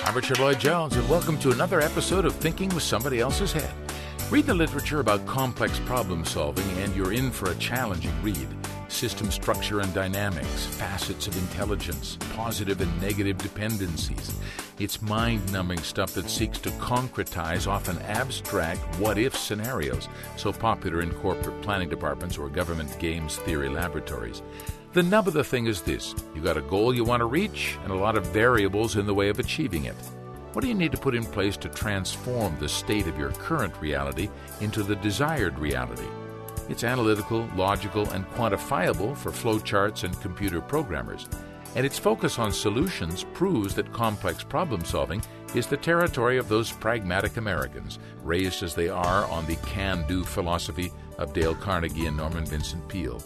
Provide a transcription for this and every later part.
I'm Richard Lloyd Jones, and welcome to another episode of Thinking with Somebody Else's Head. Read the literature about complex problem solving, and you're in for a challenging read. System structure and dynamics, facets of intelligence, positive and negative dependencies. It's mind-numbing stuff that seeks to concretize often abstract what-if scenarios, so popular in corporate planning departments or government games theory laboratories. The nub of the thing is this: you got a goal you want to reach and a lot of variables in the way of achieving it. What do you need to put in place to transform the state of your current reality into the desired reality? It's analytical, logical, and quantifiable for flowcharts and computer programmers. And its focus on solutions proves that complex problem solving is the territory of those pragmatic Americans, raised as they are on the can-do philosophy of Dale Carnegie and Norman Vincent Peale.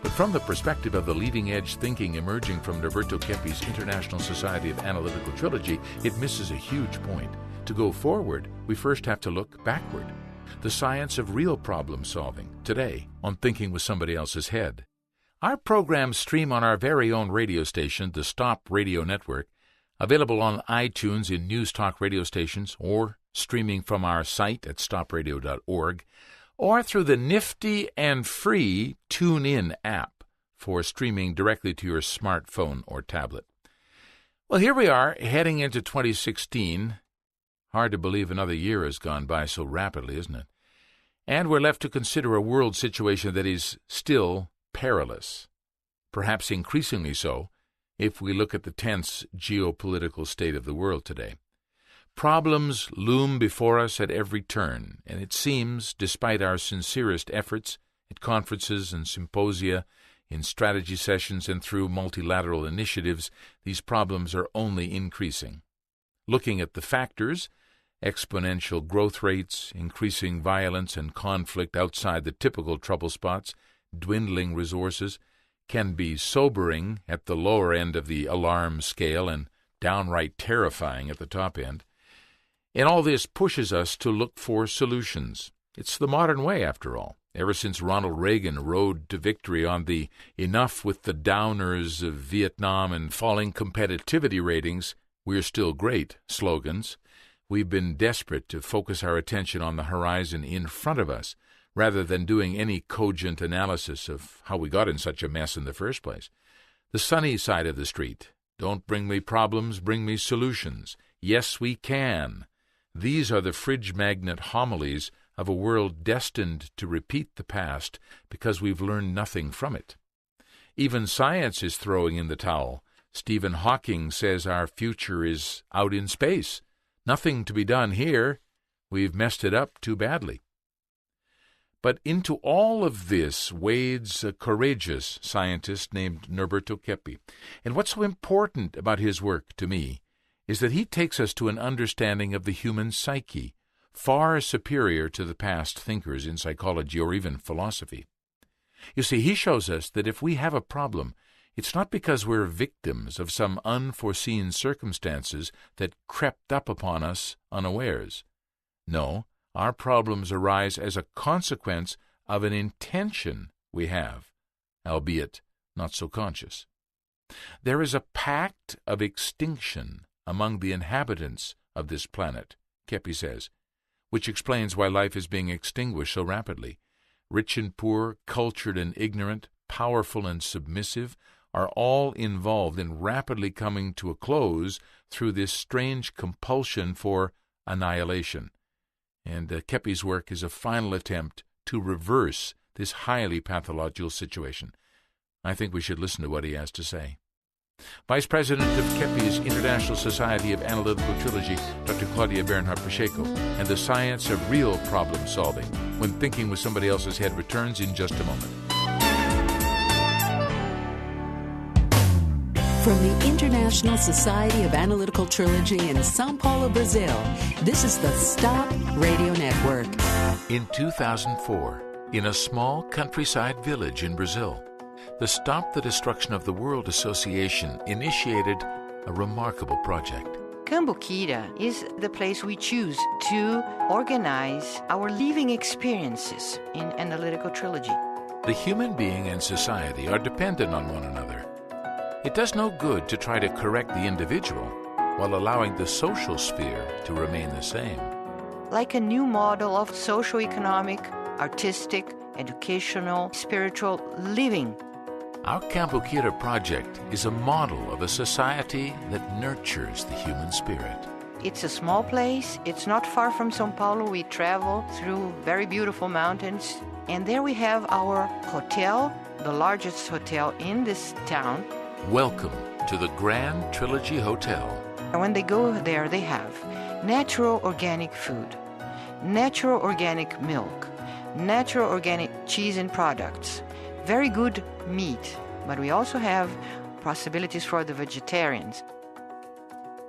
But from the perspective of the leading-edge thinking emerging from Norberto Keppe's International Society of Analytical trilogy, it misses a huge point. To go forward, we first have to look backward. The science of real problem solving, today on Thinking with Somebody Else's Head. Our programs stream on our very own radio station, the Stop Radio Network, available on iTunes in News Talk radio stations, or streaming from our site at stopradio.org, or through the nifty and free TuneIn app for streaming directly to your smartphone or tablet. Well, here we are, heading into 2016. Hard to believe another year has gone by so rapidly, isn't it? And we're left to consider a world situation that is still perilous, perhaps increasingly so if we look at the tense geopolitical state of the world today. Problems loom before us at every turn, and it seems, despite our sincerest efforts at conferences and symposia, in strategy sessions and through multilateral initiatives, these problems are only increasing. Looking at the factors, exponential growth rates, increasing violence and conflict outside the typical trouble spots, dwindling resources, can be sobering at the lower end of the alarm scale and downright terrifying at the top end. And all this pushes us to look for solutions. It's the modern way, after all. Ever since Ronald Reagan rode to victory on the "enough with the downers" of Vietnam and falling competitivity ratings, "we're still great" slogans, we've been desperate to focus our attention on the horizon in front of us, rather than doing any cogent analysis of how we got in such a mess in the first place. The sunny side of the street. Don't bring me problems, bring me solutions. Yes, we can. These are the fridge magnet homilies of a world destined to repeat the past because we've learned nothing from it. Even science is throwing in the towel. Stephen Hawking says our future is out in space. Nothing to be done here. We've messed it up too badly. But into all of this wades a courageous scientist named Norberto Keppe. And what's so important about his work to me is that he takes us to an understanding of the human psyche, far superior to the past thinkers in psychology or even philosophy. You see, he shows us that if we have a problem, it's not because we're victims of some unforeseen circumstances that crept up upon us unawares. No, our problems arise as a consequence of an intention we have, albeit not so conscious. There is a pact of extinction among the inhabitants of this planet, Keppe says, which explains why life is being extinguished so rapidly. Rich and poor, cultured and ignorant, powerful and submissive, are all involved in rapidly coming to a close through this strange compulsion for annihilation. And Keppe's work is a final attempt to reverse this highly pathological situation. I think we should listen to what he has to say. Vice President of Keppe's International Society of Analytical trilogy, Dr. Claudia Bernhardt-Pacheco, and the science of real problem solving, when Thinking with Somebody Else's Head returns in just a moment. From the International Society of Analytical trilogy in Sao Paulo, Brazil, this is the Stop Radio Network. In 2004, in a small countryside village in Brazil, the Stop the Destruction of the World Association initiated a remarkable project. Cambuquira is the place we choose to organize our living experiences in Analytical trilogy. The human being and society are dependent on one another. It does no good to try to correct the individual. while allowing the social sphere to remain the same. Like a new model of socio-economic, artistic, educational, spiritual living. Our Kambukira project is a model of a society that nurtures the human spirit. It's a small place. It's not far from São Paulo. We travel through very beautiful mountains. And there we have our hotel, the largest hotel in this town. Welcome to the Grand Trilogy Hotel. And when they go there, they have natural organic food, natural organic milk, natural organic cheese and products, very good meat, but we also have possibilities for the vegetarians.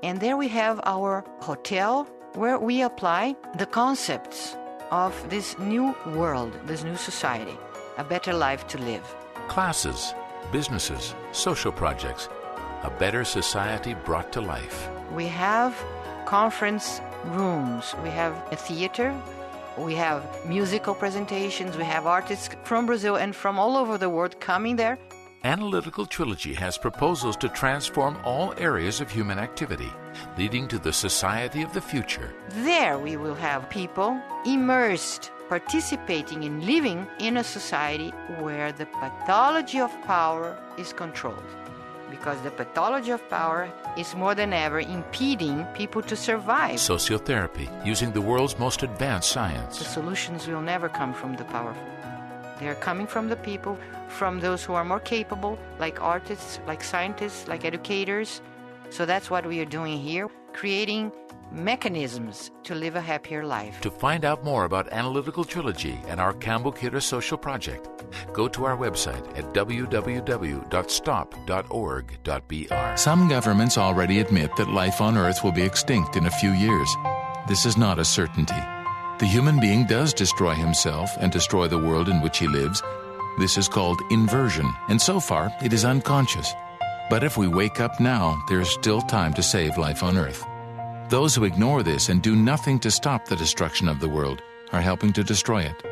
And there we have our hotel where we apply the concepts of this new world, this new society, a better life to live. Classes, businesses, social projects, a better society brought to life. We have conference rooms, we have a theater, we have musical presentations, we have artists from Brazil and from all over the world coming there. Analytical Trilogy has proposals to transform all areas of human activity, leading to the society of the future. There we will have people immersed, participating in living in a society where the pathology of power is controlled. Because the pathology of power is more than ever impeding people to survive. Sociotherapy, using the world's most advanced science. The solutions will never come from the powerful. They are coming from the people, from those who are more capable, like artists, like scientists, like educators. So that's what we are doing here, creating mechanisms to live a happier life. To find out more about Analytical Trilogy and our Kambukira social project, go to our website at www.stop.org.br. Some governments already admit that life on Earth will be extinct in a few years. This is not a certainty. The human being does destroy himself and destroy the world in which he lives. This is called inversion, and so far it is unconscious. But if we wake up now, there is still time to save life on Earth. Those who ignore this and do nothing to stop the destruction of the world are helping to destroy it.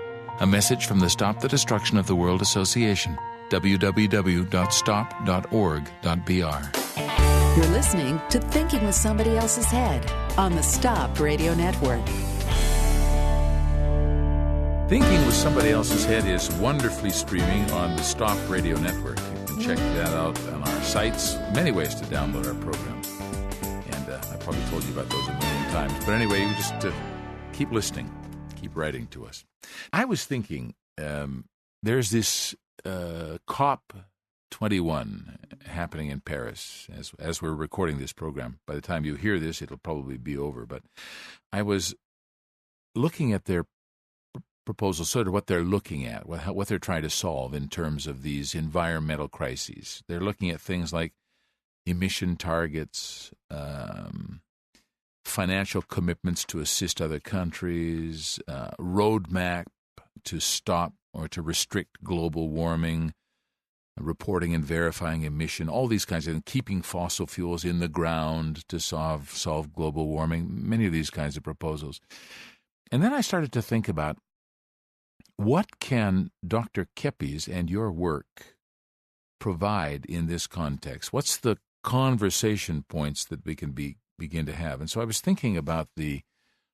A message from the Stop the Destruction of the World Association, www.stop.org.br. You're listening to Thinking with Somebody Else's Head on the Stop Radio Network. Thinking with Somebody Else's Head is wonderfully streaming on the Stop Radio Network. You can check that out on our sites. Many ways to download our program. And I probably told you about those a million times. But anyway, you just keep listening. Keep writing to us. I was thinking, there's this COP21 happening in Paris as we're recording this program. By the time you hear this, it'll probably be over. But I was looking at their proposals, sort of what they're looking at, what they're trying to solve in terms of these environmental crises. They're looking at things like emission targets, financial commitments to assist other countries, roadmap to stop or to restrict global warming, reporting and verifying emission, all these kinds of things, keeping fossil fuels in the ground to solve global warming, many of these kinds of proposals. And then I started to think about, what can Dr. Kepes and your work provide in this context? What's the conversation points that we can begin to have? And so I was thinking about the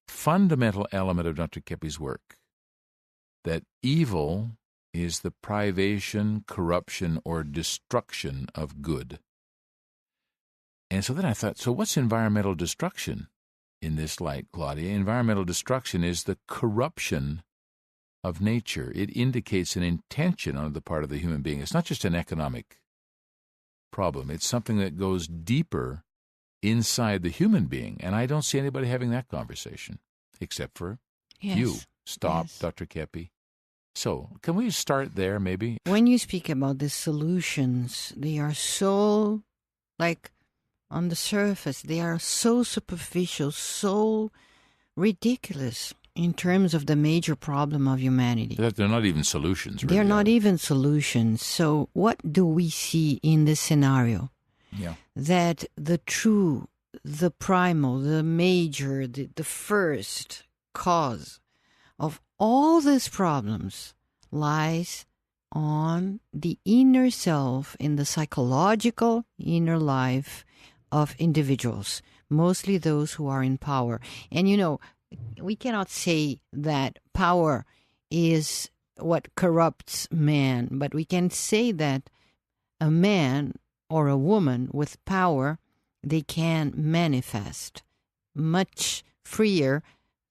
fundamental element of Dr. Kepes' work, that evil is the privation, corruption, or destruction of good. And so then I thought, so what's environmental destruction in this light, Claudia? Environmental destruction is the corruption of nature. It indicates an intention on the part of the human being. It's not just an economic problem. It's something that goes deeper inside the human being. And I don't see anybody having that conversation, except for you. Stop, yes. Dr. Kepi. So, can we start there, maybe? When you speak about the solutions, they are so, on the surface, they are so superficial, so ridiculous in terms of the major problem of humanity. They're not even solutions, really. They're not even solutions. So what do we see in this scenario? Yeah. That the true, the primal, the major, the first cause of all these problems lies on the inner self, in the psychological inner life of individuals, mostly those who are in power. And, we cannot say that power is what corrupts man, but we can say that a man or a woman with power, they can manifest much freer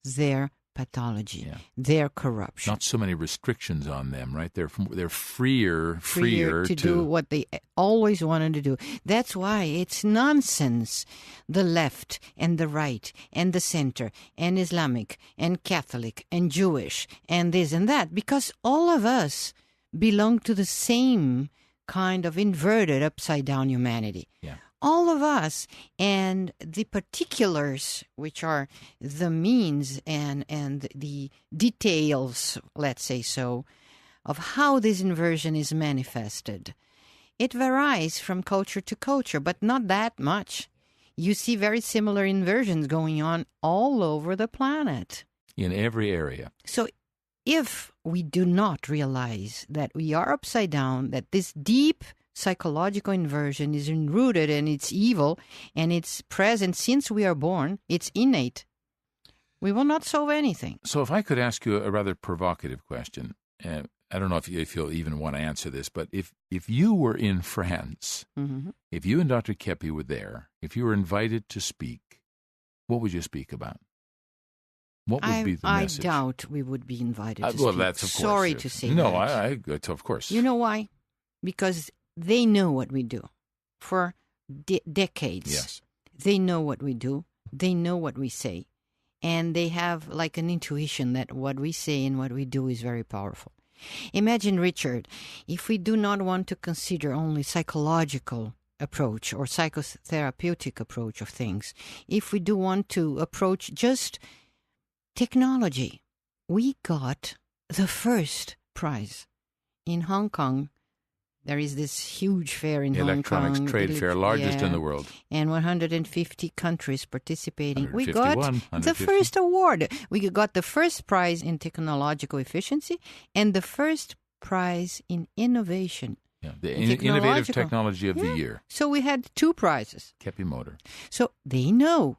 their pathology, their corruption. Not so many restrictions on them, right? They're freer to do what they always wanted to do. That's why it's nonsense. The left and the right and the center and Islamic and Catholic and Jewish and this and that, because all of us belong to the same kind of inverted, upside-down humanity. Yeah. All of us, and the particulars, which are the means and the details, let's say so, of how this inversion is manifested. It varies from culture to culture, but not that much. You see very similar inversions going on all over the planet. In every area. So if we do not realize that we are upside down, that this deep psychological inversion is enrooted and it's evil and it's present since we are born, it's innate, we will not solve anything. So if I could ask you a rather provocative question, I don't know if you'll even want to answer this, but if you were in France, if you and Dr. Kepi were there, if you were invited to speak, what would you speak about? What would be the message? I doubt we would be invited to speak. Well, that's of course. Sorry to say that. No, I of course. You know why? Because they know what we do for decades. Yes. They know what we do. They know what we say. And they have like an intuition that what we say and what we do is very powerful. Imagine, Richard, if we do not want to consider only psychological approach or psychotherapeutic approach of things, if we do want to approach just technology, we got the first prize in Hong Kong. There is this huge fair in Hong Kong. Electronics trade fair, largest in the world. And 150 countries participating. We got 150. the first award. We got the first prize in technological efficiency and the first prize in innovation. Yeah, the innovative technology of the year. So we had 2 prizes. Kepi Motor. So they know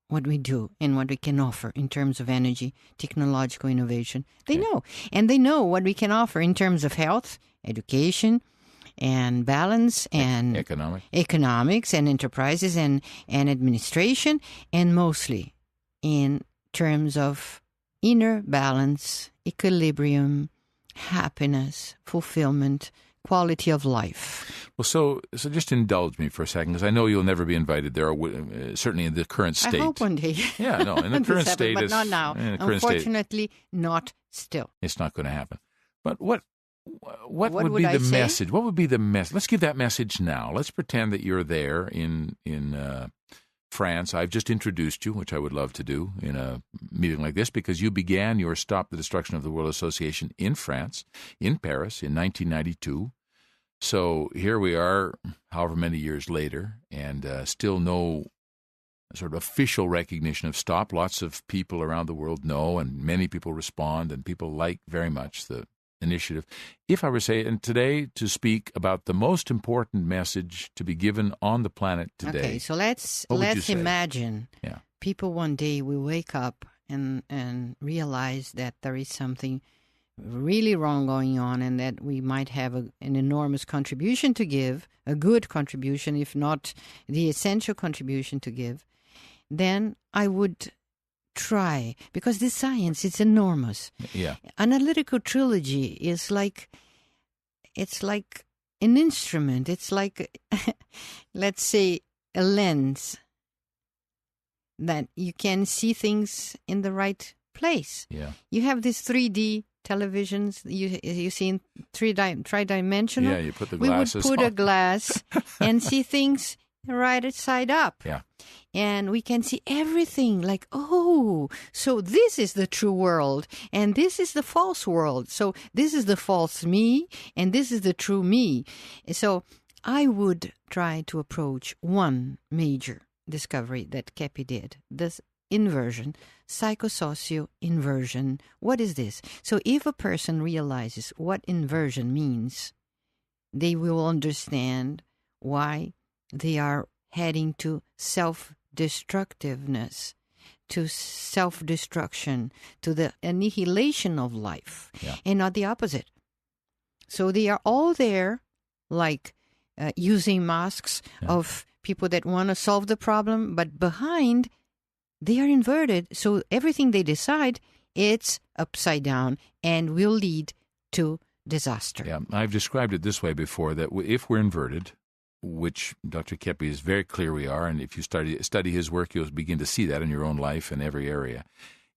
what we do and what we can offer in terms of energy, technological innovation. They know. And they know what we can offer in terms of health, education, and balance, and economics and enterprises and administration, and mostly in terms of inner balance, equilibrium, happiness, fulfillment, quality of life. Well, so just indulge me for a second, because I know you'll never be invited there, certainly in the current state. I hope one day. Yeah, no, in the current state. But not now. Unfortunately, not still. It's not going to happen. But what would be the message? What would be the message? Let's give that message now. Let's pretend that you're there in France. I've just introduced you, which I would love to do in a meeting like this, because you began your Stop the Destruction of the World Association in France, in Paris, in 1992. So here we are, however many years later, and still no sort of official recognition of STOP. Lots of people around the world know, and many people respond, and people like very much the initiative. If I were to say, and today to speak about the most important message to be given on the planet today. Okay, so let's imagine people one day will wake up and realize that there is something really wrong going on, and that we might have an enormous contribution to give, a good contribution, if not the essential contribution to give. Then I would try, because this science is enormous. Yeah. Analytical trilogy is like, it's like an instrument. It's like, let's say, a lens that you can see things in the right place. Yeah. You have these 3D televisions you see in tri-dimensional. Yeah, you put the glasses We would put on. a glass and see things right side up. Yeah. And we can see everything like, oh, so this is the true world and this is the false world. So this is the false me and this is the true me. So I would try to approach one major discovery that Kepi did, this inversion, psycho-socio inversion. What is this? So if a person realizes what inversion means, they will understand why they are heading to self-destruction. destructiveness, to self-destruction, to the annihilation of life, and not the opposite. So they are all there, like using masks of people that want to solve the problem, but behind, they are inverted. So everything they decide, it's upside down and will lead to disaster. Yeah, I've described it this way before, that if we're inverted, which Dr. Kepi is very clear we are, and if you study his work, you'll begin to see that in your own life in every area.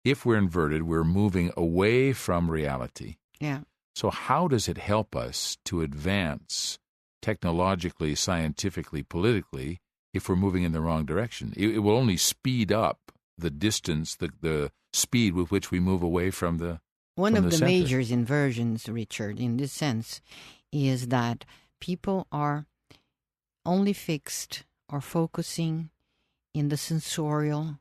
If we're inverted, we're moving away from reality. Yeah. So how does it help us to advance technologically, scientifically, politically, if we're moving in the wrong direction? It will only speed up the distance, the speed with which we move away from the One of the center. major inversions, Richard, in this sense, is that people are only fixed or focusing in the sensorial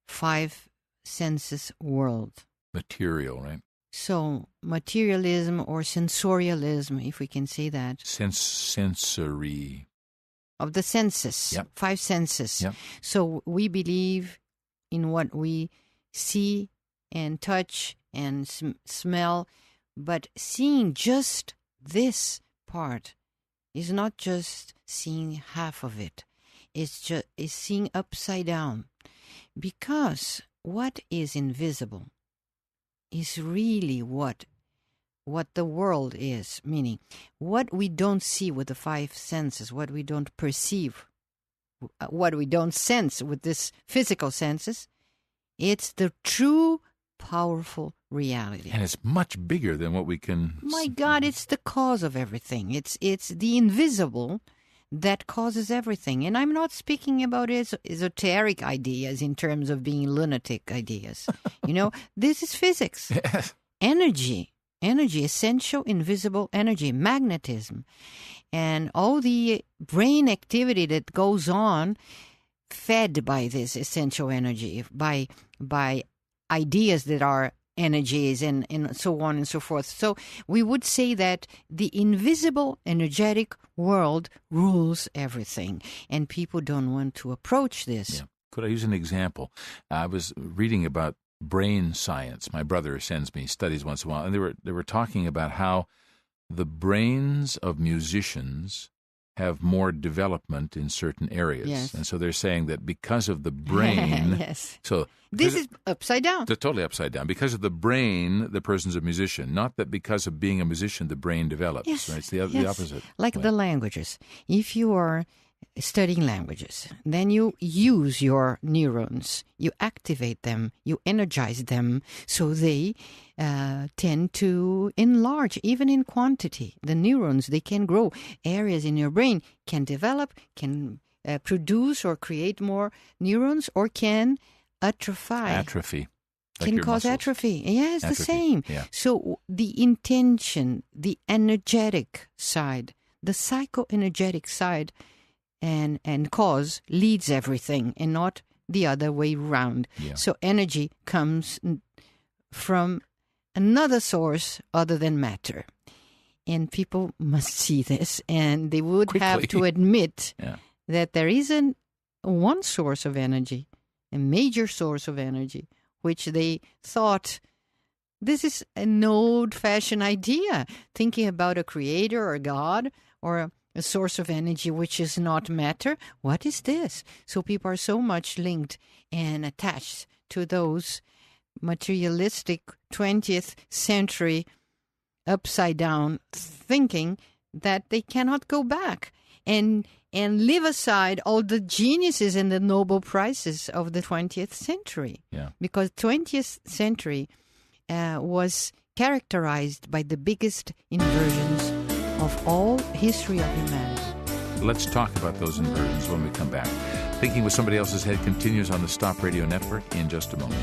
5 senses world. Material, right? So materialism or sensorialism, if we can say that. Sensory. Of the senses, 5 senses. Yep. So we believe in what we see and touch and smell, but seeing just this part is not just seeing half of it. It's seeing upside down. Because what is invisible is really what the world is, meaning what we don't see with the 5 senses, what we don't perceive, what we don't sense with this physical senses, it's the true powerful reality. And it's much bigger than what we can... My God, it's the cause of everything. It's the invisible that causes everything. And I'm not speaking about esoteric ideas in terms of being lunatic ideas. This is physics. Yes. Energy, essential invisible energy, magnetism, and all the brain activity that goes on fed by this essential energy, by ideas that are energies and so on and so forth. So we would say that the invisible energetic world rules everything, and people don't want to approach this. Yeah. Could I use an example? I was reading about brain science. My brother sends me studies once in a while, and they were talking about how the brains of musicians have more development in certain areas. Yes. And so they're saying that because of the brain... Yes. So this is upside down. They're totally upside down. Because of the brain, the person's a musician. Not that because of being a musician, the brain develops. Yes. Right? It's the opposite. Like the languages. If you are studying languages, then you use your neurons, you activate them, you energize them, so they tend to enlarge, even in quantity. The neurons, they can grow. Areas in your brain can develop, can produce or create more neurons, or can atrophy. Like can your cause muscles. atrophy. Yeah, it's the same. Yeah. So the intention, the energetic side, the psycho-energetic side, and cause leads everything, and not the other way around. Yeah. So energy comes from another source other than matter. And people must see this, and they would have to admit that there isn't one source of energy, a major source of energy, which they thought, this is an old-fashioned idea, thinking about a creator or God or a source of energy which is not matter. What is this? So people are so much linked and attached to those materialistic 20th century upside-down thinking that they cannot go back and leave aside all the geniuses and the Nobel Prizes of the 20th century. Yeah. Because 20th century was characterized by the biggest inversions of all history of humanity. Let's talk about those inversions when we come back. Thinking with Somebody Else's Head continues on the Stop Radio Network in just a moment.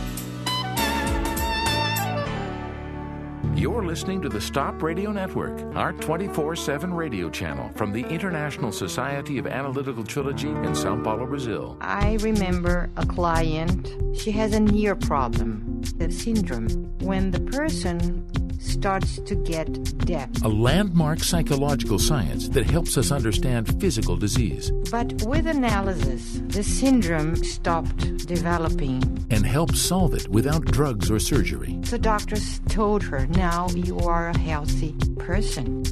You're listening to the Stop Radio Network, our 24/7 radio channel from the International Society of Analytical Trilogy in São Paulo, Brazil. I remember a client, she has a near problem, the syndrome. When the person starts to get depth. A landmark psychological science that helps us understand physical disease. But with analysis, the syndrome stopped developing. And helps solve it without drugs or surgery. The doctors told her, now you are a healthy person.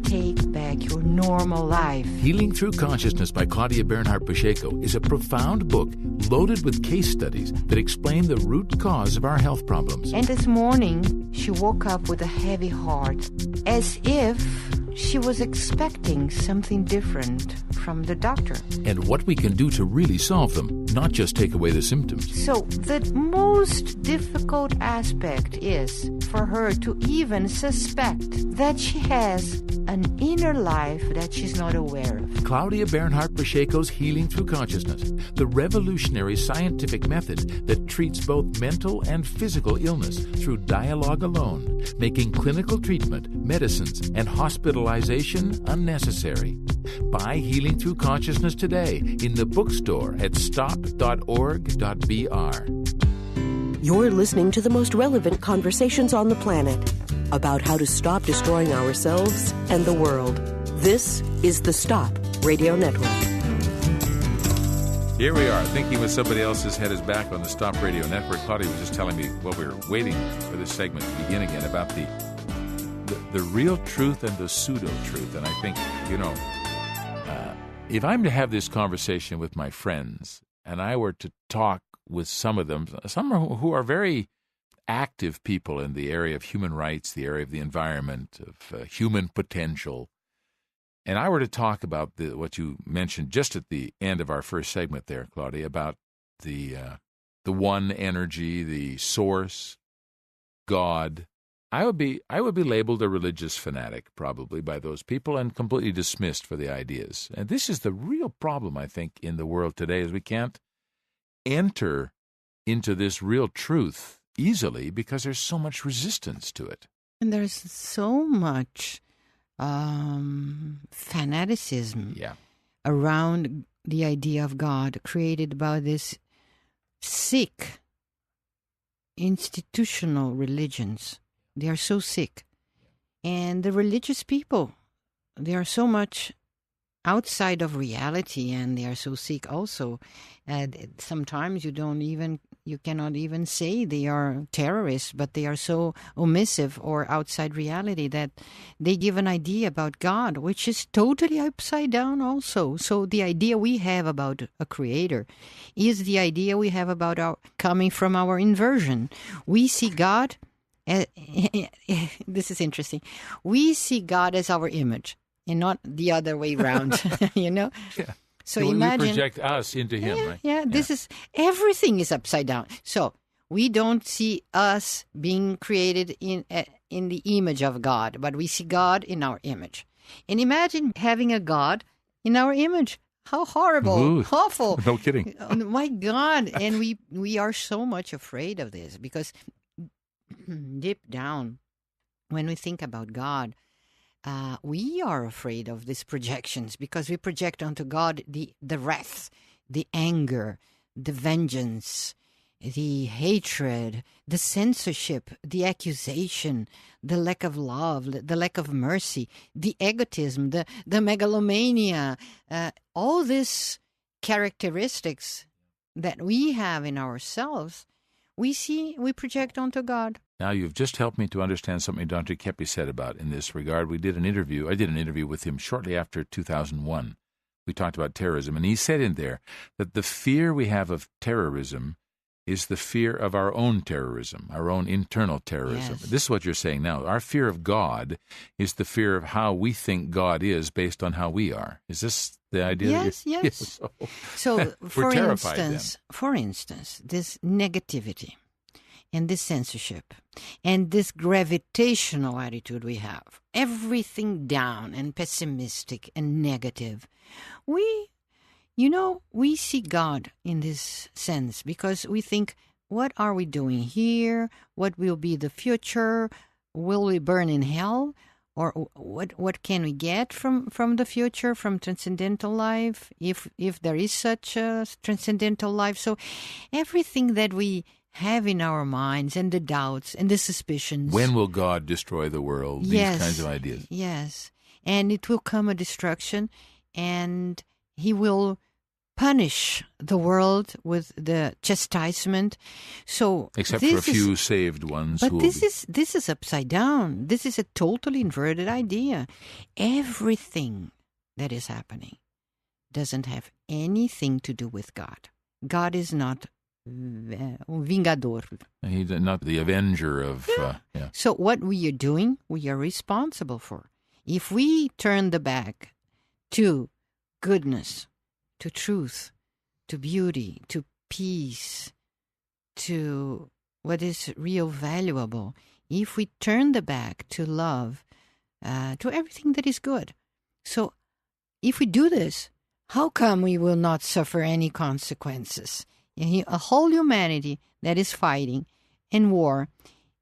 Take back your normal life. Healing Through Consciousness by Claudia Bernhardt Pacheco is a profound book loaded with case studies that explain the root cause of our health problems. And this morning, she woke up with a heavy heart, as if she was expecting something different from the doctor. And what we can do to really solve them, not just take away the symptoms. So the most difficult aspect is for her to even suspect that she has an inner life that she's not aware of. Claudia Bernhardt Pacheco's Healing Through Consciousness, the revolutionary scientific method that treats both mental and physical illness through dialogue alone, making clinical treatment, medicines, and hospitalization unnecessary. Buy Healing Through Consciousness today in the bookstore at stop.org.br. You're listening to the most relevant conversations on the planet about how to stop destroying ourselves and the world. This is the Stop Radio Network. Here we are, thinking with somebody else's head is back on the Stop Radio Network. Claudia was just telling me while we were waiting for this segment to begin again about the real truth and the pseudo-truth. And I think, if I'm to have this conversation with my friends and I were to talk with some of them, some who are very active people in the area of human rights, the area of the environment, of human potential, and I were to talk about what you mentioned just at the end of our first segment there, Claudia, about the one energy, the source, God, I would be labeled a religious fanatic probably by those people and completely dismissed for the ideas. And this is the real problem, I think, in the world today, is we can't enter into this real truth easily because there's so much resistance to it. And there's so much fanaticism around the idea of God, created by this sick institutional religions. They are so sick. And the religious people, they are so much outside of reality, and they are so sick also. And sometimes you cannot even say they are terrorists, but they are so omissive or outside reality that they give an idea about God, which is totally upside down also. So the idea we have about a creator is the idea we have about coming from our inversion. We see God, this is interesting, we see God as our image, and not the other way around, Yeah. So imagine we project us into him, right? Yeah, everything is upside down. So we don't see us being created in the image of God, but we see God in our image. And imagine having a God in our image. How horrible, Ooh, awful. No kidding. My God. And we are so much afraid of this because deep down, when we think about God, we are afraid of these projections because we project onto God the wrath, the anger, the vengeance, the hatred, the censorship, the accusation, the lack of love, the lack of mercy, the egotism, the megalomania, all these characteristics that we have in ourselves, we project onto God. Now, you've just helped me to understand something Dr. Kepi said about in this regard. I did an interview with him shortly after 2001. We talked about terrorism, and he said in there that the fear we have of terrorism is the fear of our own terrorism, our own internal terrorism. Yes. This is what you're saying now. Our fear of God is the fear of how we think God is based on how we are. Is this the idea? Yes. So for instance, this negativity and this censorship and this gravitational attitude we have, everything down and pessimistic and negative, we see God in this sense because we think, what are we doing here? What will be the future? Will we burn in hell? Or what can we get from the future, from transcendental life, if there is such a transcendental life? So everything that we have in our minds, and the doubts and the suspicions. When will God destroy the world? Yes, these kinds of ideas. Yes. And it will come a destruction, and he will punish the world with the chastisement. So except for a few saved ones. But this is upside down. This is a totally inverted idea. Everything that is happening doesn't have anything to do with God. God is not vingador. He's not the avenger of... Yeah. So what we are doing, we are responsible for. If we turn the back to goodness, to truth, to beauty, to peace, to what is real valuable, if we turn the back to love, to everything that is good. So if we do this, how come we will not suffer any consequences? A whole humanity that is fighting in war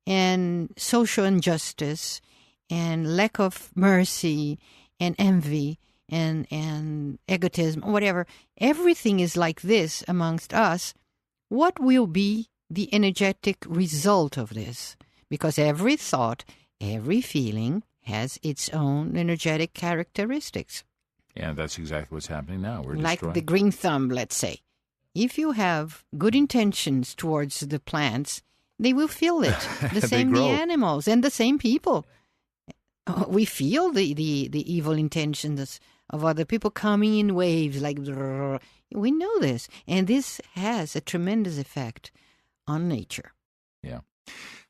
and social injustice and lack of mercy and envy and egotism, whatever, everything is like this amongst us. What will be the energetic result of this? Because every thought, every feeling has its own energetic characteristics. Yeah, that's exactly what's happening now. We're like destroying. The green thumb, let's say. If you have good intentions towards the plants, they will feel it. The same the animals and the same people. We feel the evil intentions of other people coming in waves like... We know this. And this has a tremendous effect on nature. Yeah.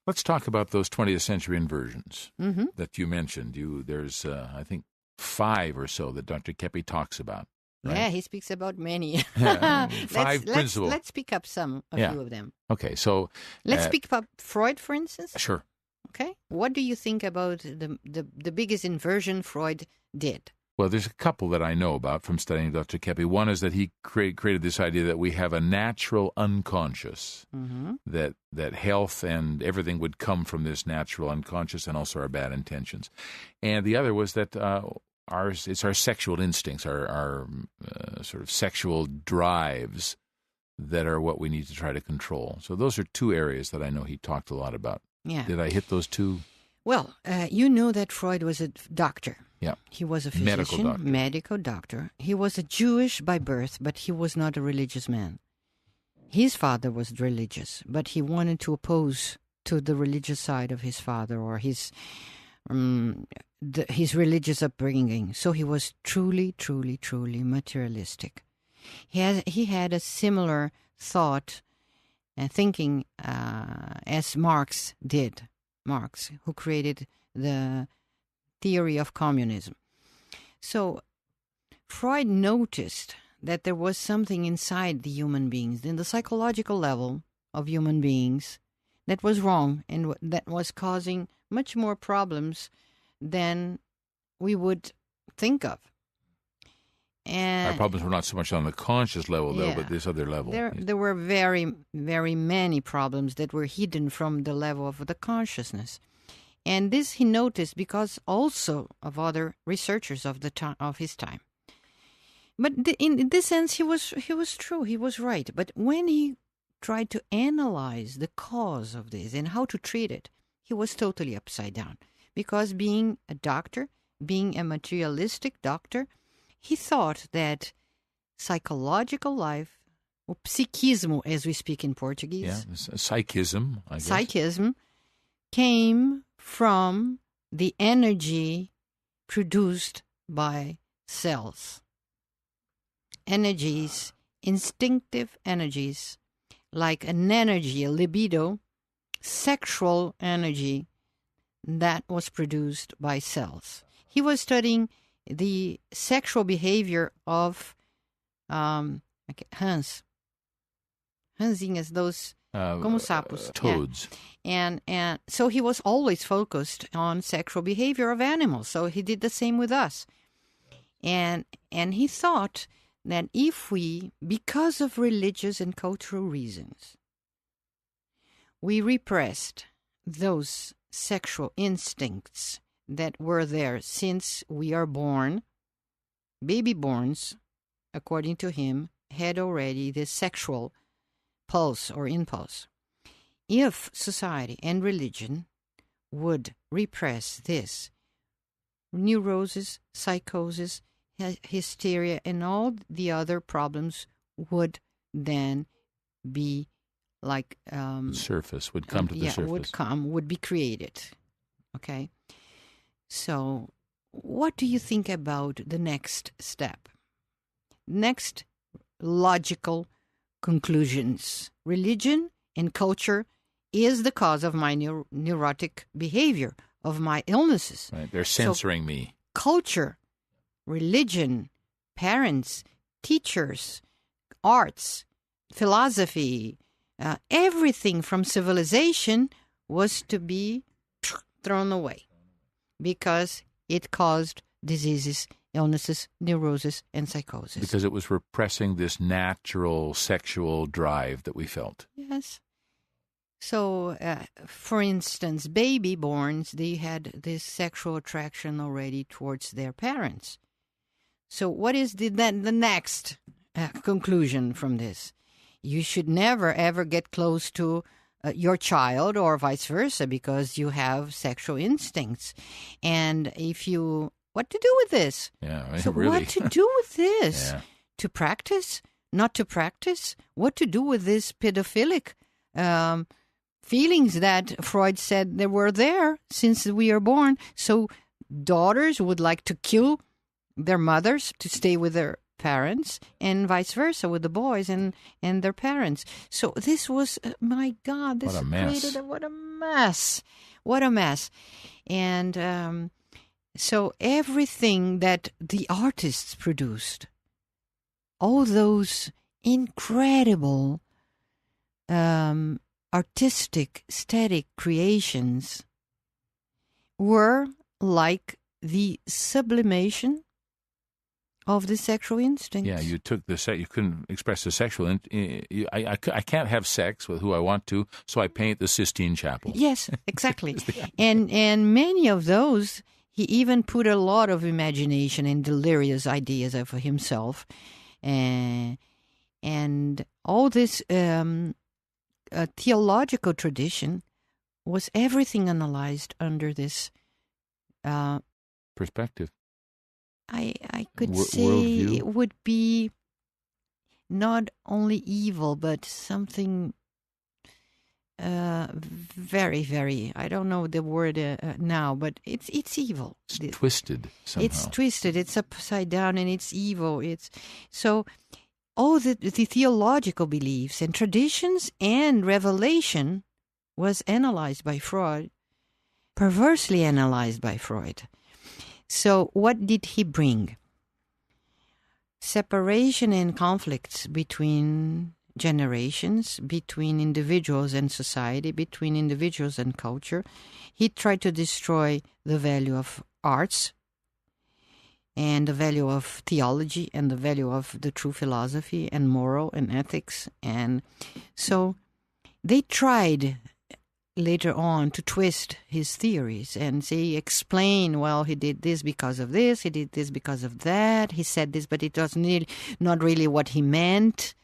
Let's talk about those 20th century inversions that you mentioned. There's, I think, 5 or so that Dr. Keppe talks about. Right? Yeah, he speaks about many. 5 principles. Let's pick up a few of them. Okay, so... Let's pick up Freud, for instance. Sure. Okay. What do you think about the biggest inversion Freud did? Well, there's a couple that I know about from studying Dr. Keppe. One is that he created this idea that we have a natural unconscious, that health and everything would come from this natural unconscious, and also our bad intentions. And the other was that it's our sexual instincts, our sort of sexual drives that are what we need to try to control. So those are 2 areas that I know he talked a lot about. Yeah. Did I hit those 2? Well, you know that Freud was a doctor. Yeah. He was a physician, medical doctor. He was a Jewish by birth, but he was not a religious man. His father was religious, but he wanted to oppose to the religious side of his father or his religious upbringing. So he was truly, truly, truly materialistic. He had a similar thought and thinking as Marx did. Marx, who created the theory of communism. So Freud noticed that there was something inside the human beings, in the psychological level of human beings, that was wrong and that was causing much more problems than we would think of. And our problems were not so much on the conscious level, though, but this other level. There were very, very many problems that were hidden from the level of the consciousness. And this he noticed because also of other researchers of his time. But in this sense, he was true. He was right. But when he tried to analyze the cause of this and how to treat it, he was totally upside down. Because being a doctor, being a materialistic doctor, he thought that psychological life, or psychismo, as we speak in Portuguese, psychism, I guess. Psychism came from the energy produced by cells. Energies, instinctive energies, like an energy, a libido, sexual energy that was produced by cells. He was studying the sexual behavior of Hans. Hansinhas, those como sapos. Toads. Yeah. And so he was always focused on sexual behavior of animals. So he did the same with us. And he thought that if we, because of religious and cultural reasons, we repressed those sexual instincts that were there since we are born, baby-borns, according to him, had already this sexual pulse or impulse. if society and religion would repress this, neurosis, psychosis, hysteria, and all the other problems would then be like surface would come to the surface. Would be created. Okay. So, what do you think about the next step? Next logical conclusions. Religion and culture is the cause of my neurotic behavior, of my illnesses. Right. They're censoring me. Culture, religion, parents, teachers, arts, philosophy, everything from civilization was to be thrown away because it caused diseases, illnesses, neurosis, and psychosis. Because it was repressing this natural sexual drive that we felt. Yes. So, for instance, baby borns, they had this sexual attraction already towards their parents. So what is the next conclusion from this? You should never, ever get close to your child or vice versa because you have sexual instincts. And what to do with this? Yeah, so really. What to do with this? Yeah. To practice? Not to practice? What to do with this pedophilic feelings that Freud said they were there since we are born? So daughters would like to kill their mothers to stay with their parents, and vice versa with the boys and their parents. So this was, my God, this what a mess. created what a mess. What a mess. And so everything that the artists produced, all those incredible artistic, aesthetic creations were like the sublimation of the sexual instinct. Yeah, you took you couldn't express the sexual. I can't have sex with who I want to, so I paint the Sistine Chapel. Yes, exactly. and many of those, he even put a lot of imagination and delirious ideas of himself. And all this theological tradition was everything analyzed under this perspective. I could say worldview. It would be not only evil, but something very, very, I don't know the word now, but it's evil. It's twisted somehow. It's twisted. It's upside down and it's evil. So all the theological beliefs and traditions and revelation was analyzed by Freud, perversely analyzed by Freud. So what did he bring? Separation and conflicts between generations, between individuals and society, between individuals and culture. He tried to destroy the value of arts and the value of theology and the value of the true philosophy and moral and ethics. And so they tried later on to twist his theories and explain, well, he did this because of this, he did this because of that, he said this, but it was not really what he meant.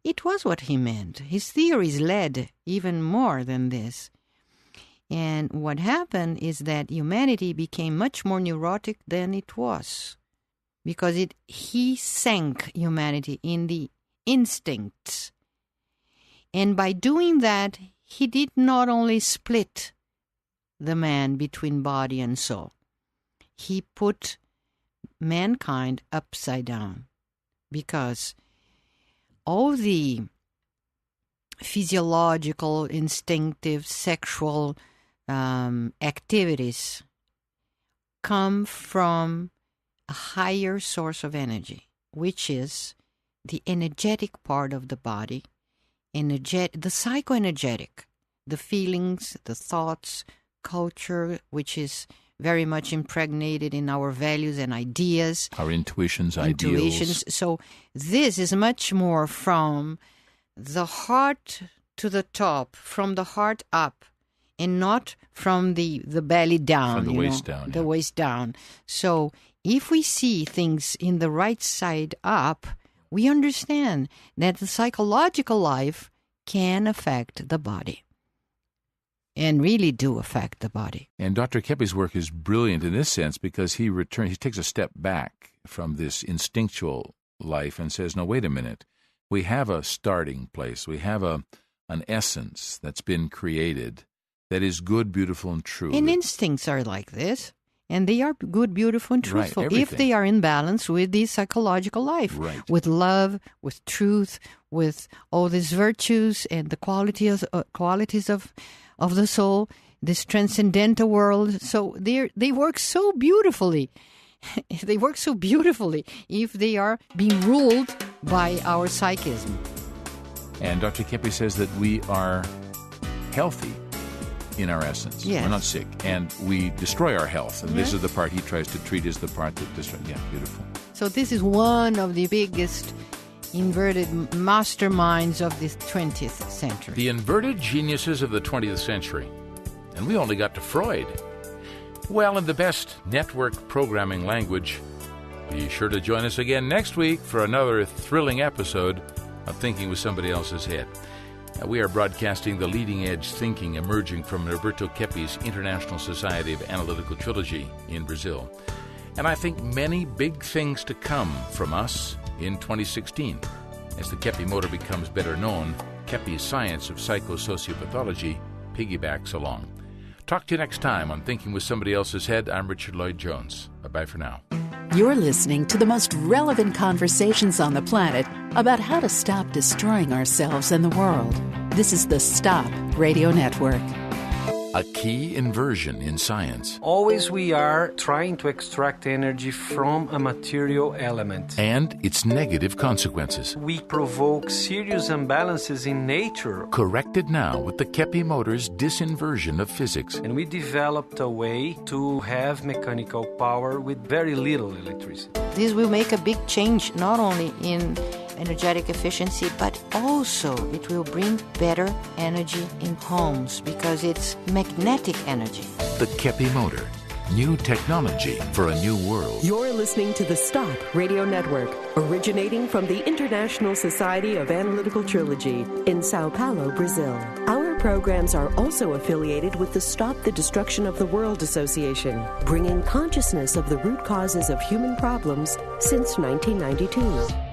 It was what he meant. His theories led even more than this. And what happened is that humanity became much more neurotic than it was, because he sank humanity in the instincts. And by doing that, he did not only split the man between body and soul. He put mankind upside down, because all the physiological, instinctive, sexual activities come from a higher source of energy, which is the energetic part of the body, the psychoenergetic, the feelings, the thoughts, culture, which is very much impregnated in our values and ideas. Our intuitions, ideals. So this is much more from the heart to the top, from the heart up, and not from the belly down. From the waist down. The waist down. So if we see things in the right side up, we understand that the psychological life can affect the body. and really do affect the body. And Dr. Keppe's work is brilliant in this sense because he takes a step back from this instinctual life and says, no, wait a minute. We have a starting place. We have an essence that's been created that is good, beautiful, and true. And instincts are like this. And they are good, beautiful, and truthful if they are in balance with the psychological life, with love, with truth, with all these virtues and the qualities of the soul, this transcendental world. So they work so beautifully. They work so beautifully if they are being ruled by our psychism. And Dr. Keppe says that we are healthy in our essence. Yes. We're not sick. And we destroy our health. And this is the part he tries to treat as the part that destroys. Yeah, beautiful. So this is one of the biggest inverted masterminds of the 20th century. The inverted geniuses of the 20th century. And we only got to Freud. Well, in the best network programming language, be sure to join us again next week for another thrilling episode of Thinking with Somebody Else's Head. We are broadcasting the leading-edge thinking emerging from Roberto Keppe's International Society of Analytical Trilogy in Brazil. And I think many big things to come from us in 2016. As the Keppe motor becomes better known, Keppe's science of psycho-sociopathology piggybacks along. Talk to you next time on Thinking with Somebody Else's Head. I'm Richard Lloyd Jones. Bye-bye for now. You're listening to the most relevant conversations on the planet about how to stop destroying ourselves and the world. This is the Stop Radio Network. A key inversion in science. Always we are trying to extract energy from a material element. And its negative consequences. We provoke serious imbalances in nature. Corrected now with the Keppe motor's disinversion of physics. And we developed a way to have mechanical power with very little electricity. This will make a big change not only in energetic efficiency, but also it will bring better energy in homes because it's magnetic energy. The Keppe motor. New technology for a new world. You're listening to the Stop Radio Network, originating from the International Society of Analytical Trilogy in Sao Paulo, Brazil. Our programs are also affiliated with the Stop the Destruction of the World Association, bringing consciousness of the root causes of human problems since 1992.